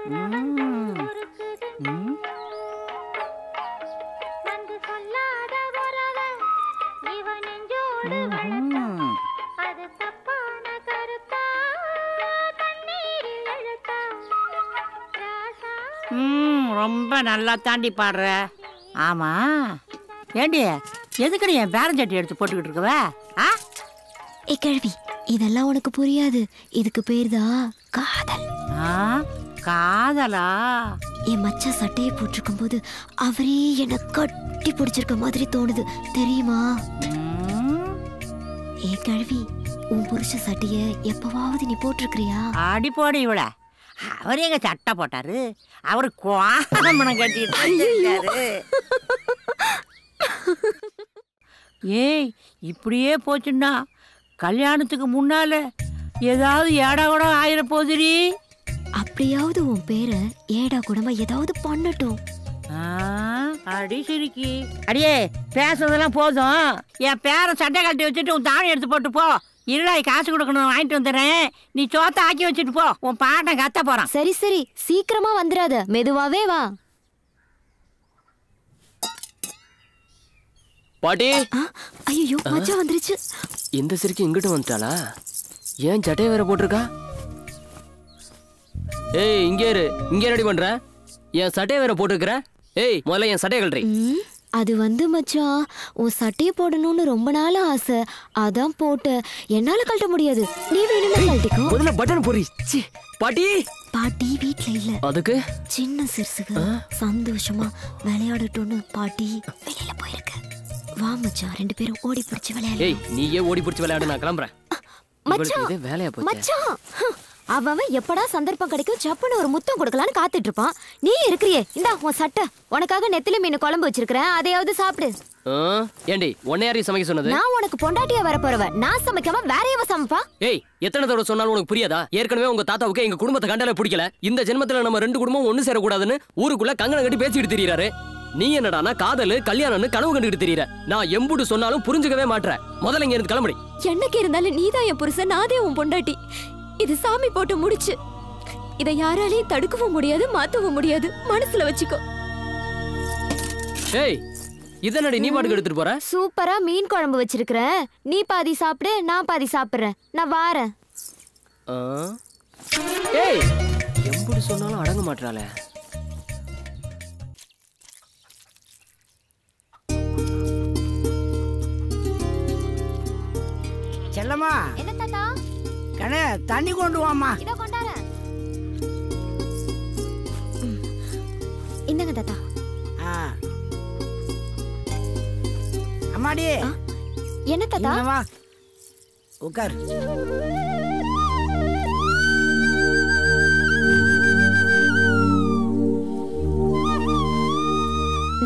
ரொம்ப நல்லா தாண்டி பாடுற. ஆமா ஏண்டி எதுக்கடி என் பேரஞ்சட்டி எடுத்து போட்டுக்கிட்டு இருக்கவ? ஏ கிழவி, இதெல்லாம் உனக்கு புரியாது. இதுக்கு பேர் தான் காதல். காதலா? என் மச்சான் சட்டையை போட்டிருக்கும் போது அவரே என்ன கட்டி பிடிச்சிருக்க மாதிரி தோணுது தெரியுமா? ஏ கிழவி, உன் புருஷ சட்டைய எப்பவாவது நீ போட்டிருக்கிறியா? அடி போடு இவள. அவர் எங்க சட்டை போட்டாரு? அவரு கோமணம் கட்டிட்டு. ஏய், இப்படியே போச்சுன்னா கல்யாணத்துக்கு முன்னால ஏதாவது ஏடா கூட ஆயிர போதுடி. அப்படியாவது உன் பேரை ஏடா கூடமா ஏதாவது பண்ணட்டும். அடி சிரிக்கி. அடியே, பேசுறதெல்லாம் போதும். என் பேரை சட்டை கட்டி வச்சுட்டு உன் தாணி எடுத்து போட்டு போ. இருளாய் காசு கொடுக்கணும், வாங்கிட்டு வந்துடுறேன். நீ சோத்த ஆக்கி வச்சுட்டு போ. உன் பாட்டை கத்த போறான். சரி சரி, சீக்கிரமா வந்துடாத, மெதுவாவே வா. பாட்டி. ஐயோ, மச்சான் வந்துருச்சு. இந்த சிரிக்கு இங்கிட்டு வந்துட்டாளா? ஏன் சட்டையை வேற போட்டிருக்கா? ஏய், இங்கே இரு. இங்கே ரெடி பண்ற? என் சட்டையை வேற போட்டுருக்கிற? ஏய், முதல்ல என் சட்டையை கழட்டி. அது மச்சான், உன் சட்டையை போடணும்னு ரொம்ப நாள் ஆசை, அதான் போட்ட. என்னால கழட்ட முடியாது, நீ வேணும்னா கழட்டிக்கோ. முதல்ல பட்டன் போறி. பாட்டி. பாட்டி வீட்ல இல்ல. அதுக்கு சின்ன சிறுசுக சந்தோஷமா விளையாடட்டும்னு பாட்டி வெளியில போயிருக்கு. வா மச்சான், ரெண்டு பேரும் ஓடி பிடிச்சு விளையாடு. ஏய், நீயே ஓடி பிடிச்சு விளையாடு, நான் கிளம்புறேன். மச்சான், வேலையா போச்சு. மச்சான், அவன் எப்படா சந்தர்ப்பம் கிடைக்கும் சப்புன்னு ஒரு முத்தம் கொடுக்கலான்னு காத்துட்டு இருப்பான். நீ இருக்கிறியே, இந்தா உன் சட்டை. உனக்காக நெத்திலி மீன் குழம்பு வச்சிருக்கிறேன், அதையாவது சாப்பிடு. ஏண்டி, உன்னை யாரையும் சமைக்க சொன்னது? நான் உனக்கு பொண்டாட்டியா வர போறவ. நான் சமைக்காம வேற எவ சமைப்பா? ஏய், எத்தனை தடவை சொன்னாலும் உனக்கு புரியாதா? ஏற்கனவே உங்க தாத்தாவுக்கு எங்க குடும்பத்தை கண்டாலே பிடிக்கல. இந்த ஜென்மத்துல நம்ம ரெண்டு குடும்பம் ஒண்ணு சேரக்கூடாதுன்னு ஊருக்குள்ள கங்கணம் கட்டி பேசிட்டு திரியறாரு. நீ என்னடானா காதல் கல்யாணம்னு கனவு கண்டுகிட்டு திரியற. நான் எம்புடு சொன்னாலும் புரிஞ்சுக்கவே மாட்டேன். முதல்ல இங்க இருந்து கிளம்புடி. என்னைக்கு இருந்தாலும் நீதான் என் புருஷன், நாதே உன் பொண்டாட்டி. இது சாமி போட்டு முடிச்சு. இதை யாராலையும் தடுக்கவும் முடியாது, மாத்தவும் முடியாது. மனசுல வச்சுக்கோ. ஏய், இதனடி நீ பாட்டுக்கு எடுத்துட்டு போற? சூப்பரா மீன் குழம்பு வச்சிருக்கிறேன். நீ பாதி சாப்பிடு, நான் பாதி சாப்பிடுறேன். நான் வாரேன். ஏய், எம்புடு சொன்னாலும் அடங்க மாட்டாளே. செல்லம்மா. என்ன தாத்தா? கண்ணே, தண்ணி கொண்டு வாமா. இதோ கொண்டாரேன். இந்தங்க தாத்தா. அம்மாடி. என்ன தாத்தா? வா, உட்கார்.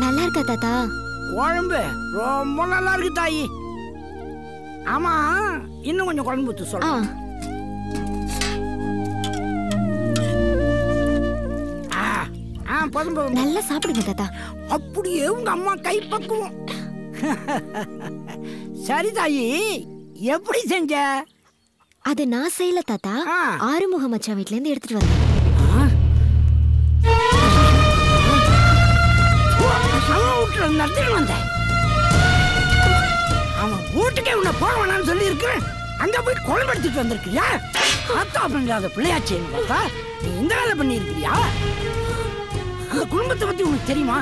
நல்லா இருக்கா தாத்தா? குழம்பு ரொம்ப நல்லா இருக்கு தாயி. ஆமா, இன்னும் கொஞ்சம் குழம்பு ஊத்து சொல்ல. நல்லா சாப்பிடுங்க தாத்தா. அப்படியே உங்க அம்மா கை பக்குவம். சரி தாயி, எப்படி செஞ்ச? அது நான் செய்யல தாத்தா, ஆறுமுக மச்சான் வீட்ல இருந்து எடுத்துட்டு வந்தேன். அவன் வீட்டுல நடத்திட்டு வந்தேன். அவன் வீட்டுக்கே உன்னை போக வேணாம்னு சொல்லி இருக்கிறேன். அங்க போய் குழம்பு எடுத்துட்டு வந்திருக்கியா? அத்தா அப்படிங்கிறாத பிள்ளையாச்சு. நீ இந்த வேலை பண்ணி இருக்கிறியா? அந்த குடும்பத்தை பத்தி உனக்கு தெரியுமா?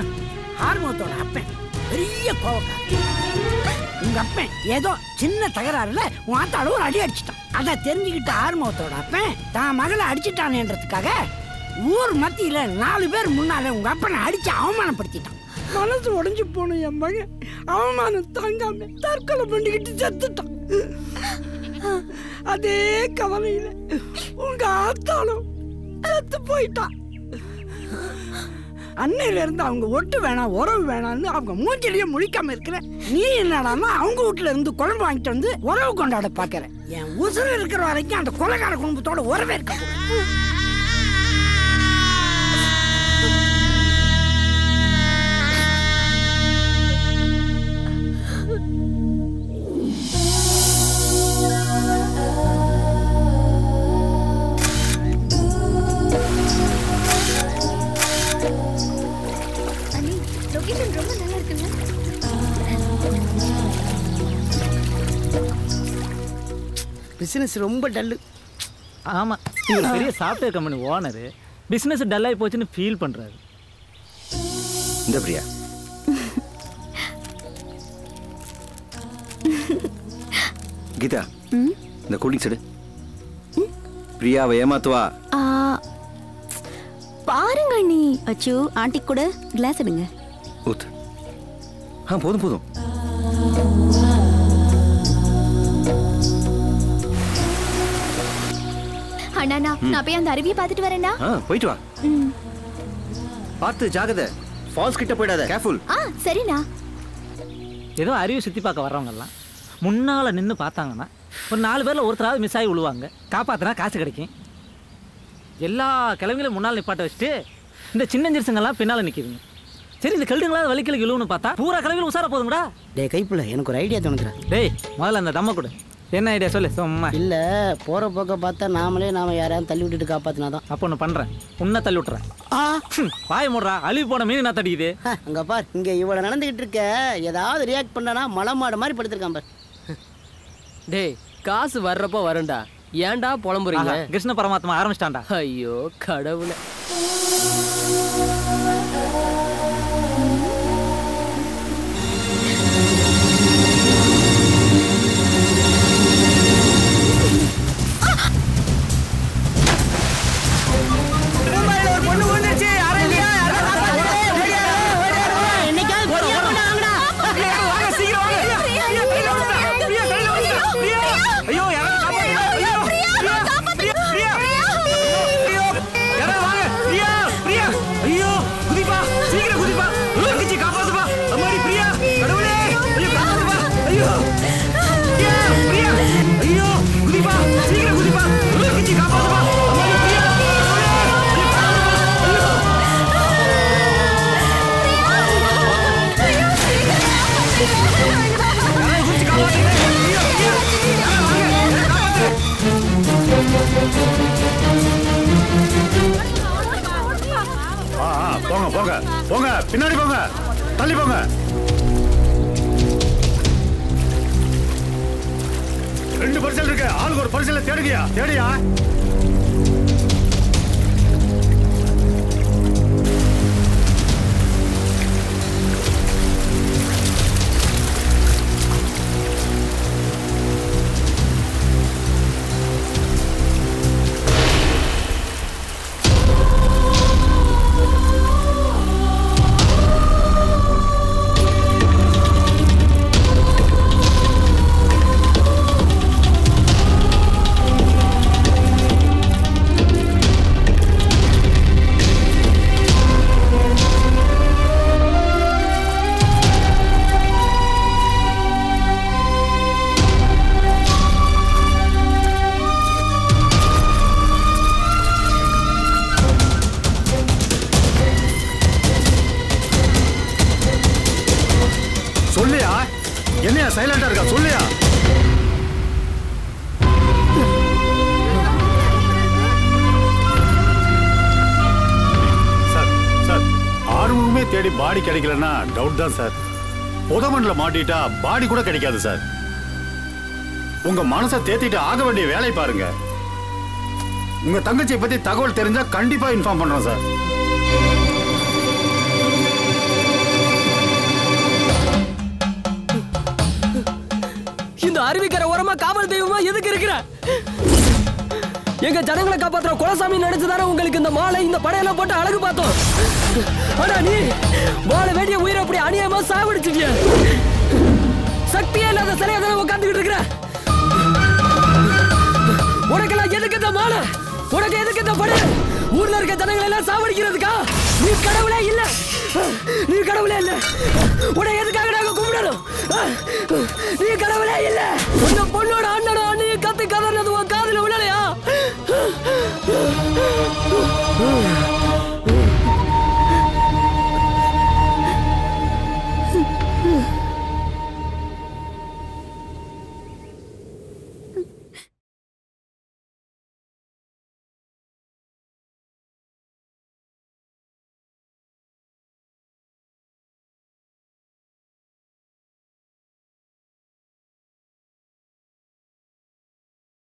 ஆறுமுகத்தோட அப்பன் பெரிய கோவக்காரன். உங்க அப்பன் ஏதோ சின்ன தகராறுல உன் ஆத்தாள ஒரு அடி அடிச்சிட்டான். அதை தெரிஞ்சுக்கிட்ட ஆறுமுகத்தோட அப்பன் தான் மகளை அடிச்சிட்டானேன்றதுக்காக ஊர் மத்தியில 4 பேர் முன்னால உங்க அப்பனை அடிச்சு அவமானப்படுத்திட்டான். மனசு உடைஞ்சு போன என் மகன் அவமானம் தாங்காம தற்கொலை பண்ணிக்கிட்டு செத்துட்டான். அதே கவலையில உங்க ஆத்தாளும் செத்து போயிட்டான். அன்னையில இருந்து அவங்க ஒட்டு வேணாம், உறவு வேணாம்னு அவங்க மூஞ்சிலேயே முழிக்காம இருக்கிற நீ என்னடான்னா அவங்க வீட்டுல இருந்து குழம்பு வாங்கிட்டு வந்து உறவு கொண்டாட பாக்குற. என் உசுறு இருக்கிற வரைக்கும் அந்த கொலைகார குடும்பத்தோட உறவே இருக்க. ரொம்ப நல்லா இருக்குல்ல? பிசினஸ் ரொம்ப டல்லு. ஆமாம், இவர் பெரிய சாஃப்ட்வேர் கம்பெனி ஓனரு, பிஸ்னஸ் டல்லாகி போச்சுன்னு ஃபீல் பண்ணுறாரு. இந்த பிரியா கீதா, இந்த கூலிங்ஸ் எடு. பிரியாவை ஏமாத்துவா. பாருங்க நீ. அச்சோ, ஆண்டி கூட கிளாஸ் எடுங்க. ஊத்து. போதும் போதும். அண்ணா, நான் போய் அந்த அருவியை பார்த்துட்டு வரேன்னா. போயிட்டு வா. பார்த்து ஜாகிரதை, ஃபால்ஸ் கிட்ட போயிடாத. கேர்ஃபுல். சரிண்ணா. ஏதோ அருவி சுற்றி பார்க்க வர்றவங்கெல்லாம் முன்னால் நின்று பார்த்தாங்கன்னா ஒரு 4 பேரில் ஒருத்தராவது மிஸ் ஆகி விழுவாங்க. காப்பாற்றினா காசு கிடைக்கும். எல்லா கிழமையிலும் முன்னால் நிப்பாட்ட வச்சுட்டு இந்த சின்ன ஜெர்சுங்கெல்லாம் பின்னால் நிற்கிதுங்க. சரி, இந்த கல்டுங்களாவது வலிக்கலுக்கு இழுவுன்னு பார்த்தா பூரா கிழமையிலும் உசார போதுங்கடா. டேய் கைப்புல, எனக்கு ஒரு ஐடியா தோணுதுடா. டேய், முதல்ல அந்த தம்ம கொடு. என்ன ஐடியா சொல்லு. சும்மா இல்லை, போகிற போக்க பார்த்தா நாம யாரையாவது தள்ளி விட்டுட்டு காப்பாற்றினாதான். அப்போ ஒன்று பண்ணுறேன், உன்னை தள்ளி விட்டுறேன். வாய மூடுறா, அழிவு போன மீன் நான் தடிக்குது. அங்கே பார், இங்கே இவ்வளோ நடந்துக்கிட்டு இருக்க, ஏதாவது ரியாக்ட் பண்ணனா மலை மாடு மாதிரி படுத்திருக்கான் பார். டேய், காசு வர்றப்போ வரும்டா, ஏன்டா புலம்புறீங்க? கிருஷ்ண பரமாத்மா ஆரம்பிச்சிட்டான்டா. ஐயோ கடவுளே. போங்க போங்க போங்க, பின்னாடி போங்க, தள்ளி போங்க. ரெண்டு பரிசல் இருக்கு, ஆளுக்கு ஒரு பரிசல தேடுகியா? தேடியா? சொல்லியா? என்னையா சைலண்டா இருக்கா? சொல்லியா? சார் சார், ஆர்வமே தேடி பாடி கிடைக்கலன்னா டவுட் தான் சார். புதமண்ல மாட்டிட்டா பாடி கூட கிடைக்காது சார். உங்க மனசை தேத்திட்டு ஆக வேண்டிய வேலை பாருங்க. உங்க தங்கச்சியை பத்தி தகவல் தெரிஞ்சா கண்டிப்பா இன்ஃபார்ம் பண்றோம் சார். இந்த அருவிக்கரை ஓரமா காவல் தெய்வமா எதுக்கு இருக்கிற? எங்க ஜனங்களை காப்பாத்துற குலசாமி நினைச்சுதானே உங்களுக்கு இந்த மாலை இந்த படையெல்லாம் போட்டு அழகு பார்த்தோம். ஆனா நீ வாழ வேண்டிய உயிரை அப்படி அநியாயமா சாவடிச்சிட்டிய. சக்தியே இல்லாத சிலையா தானே உட்காந்துக்கிட்டு இருக்கிற. உனக்கெல்லாம் எதுக்கு இந்த மாலை? உனக்கு எதுக்கு இந்த படையல்? ஊர்ல இருக்க ஜனங்களை எல்லாம் சாவடிக்கிறதுக்கா? நீ கடவுளே இல்ல, நீ கடவுளே இல்ல. உன்னை எதுக்காக நாங்க கும்பிடணும்? நீ கடவுளே இல்ல. உன்ன பொண்ணோட அண்ணனோ அண்ணியும் கத்து கதறினது உன் காதுல விழலையா?